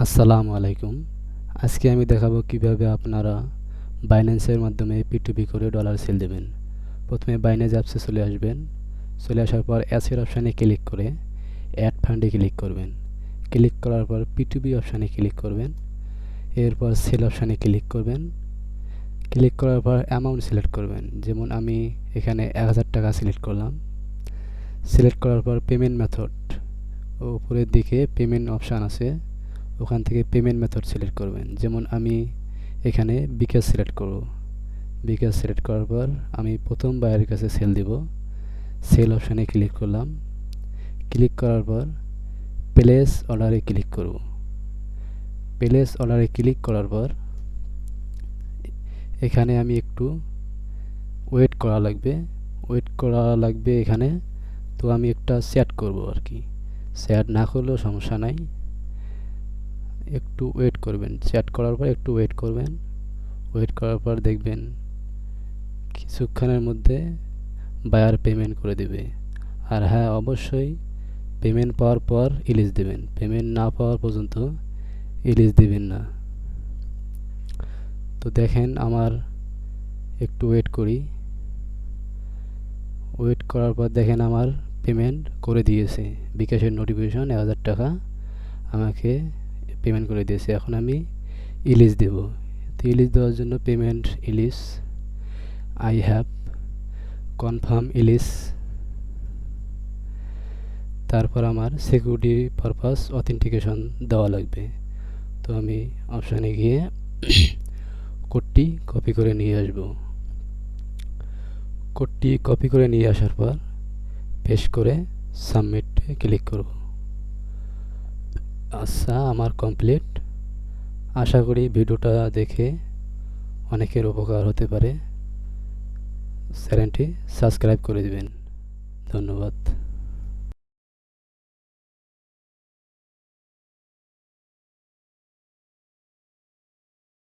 আসসালামু আলাইকুম। আজকে আমি দেখাবো কিভাবে আপনারা বাইন্যান্সের মাধ্যমে P2P করে ডলার সেল দেবেন। প্রথমে বাইন্যান্স অ্যাপসে চলে আসবেন। চলে আসার পর অ্যাসের অপশানে ক্লিক করে অ্যাড ফান্ডে ক্লিক করবেন। ক্লিক করার পর P2P অপশানে ক্লিক করবেন। এরপর সেল অপশানে ক্লিক করবেন। ক্লিক করার পর অ্যামাউন্ট সিলেক্ট করবেন। যেমন আমি এখানে 1000 টাকা সিলেক্ট করলাম। সিলেক্ট করার পর পেমেন্ট মেথড, উপরের দিকে পেমেন্ট অপশান আছে, ওখান থেকে পেমেন্ট মেথড সিলেক্ট করবেন। যেমন আমি এখানে বিকাশ সিলেক্ট করব। বিকাশ সিলেক্ট করার পর আমি প্রথম বায়ারের কাছে সেল দিব। সেল অপশানে ক্লিক করলাম। ক্লিক করার পর প্লেস অর্ডারে ক্লিক করব। প্লেস অর্ডারে ক্লিক করার পর এখানে আমি একটু ওয়েট করা লাগবে এখানে। তো আমি একটা সেট করব আর কি। সেট না করলেও সমস্যা নাই, একটু ওয়েট করবেন। চ্যাট করার পর একটু ওয়েট করবেন। ওয়েট করার পর দেখবেন কিছুক্ষণের মধ্যে বায়ার পেমেন্ট করে দেবে। আর হ্যাঁ, অবশ্যই পেমেন্ট পাওয়ার পর ইলিশ দেবেন। পেমেন্ট না পাওয়ার পর্যন্ত ইলিশ দেবেন না। তো দেখেন, আমার একটু ওয়েট করি। ওয়েট করার পর দেখেন আমার পেমেন্ট করে দিয়েছে। বিকাশের নোটিফিকেশন 1000 টাকা আমাকে পেমেন্ট করে দিয়েছে। এখন আমি ইলিশ দেব। তো ইলিশ দেওয়ার জন্য পেমেন্ট ইলিশ, আই হ্যাভ কনফার্ম ইলিশ, তারপর আমার সিকিউরিটি পারপাস অথেন্টিকেশন দেওয়া লাগবে। তো আমি অপশানে গিয়ে কোডটি কপি করে নিয়ে আসব। কোডটি কপি করে নিয়ে আসার পর পেস্ট করে সাবমিটে ক্লিক করব। আচ্ছা, আমার কমপ্লিট। আশা করি ভিডিওটা দেখে অনেকের উপকার হতে পারে। চ্যানেলটি সাবস্ক্রাইব করে দিবেন। ধন্যবাদ।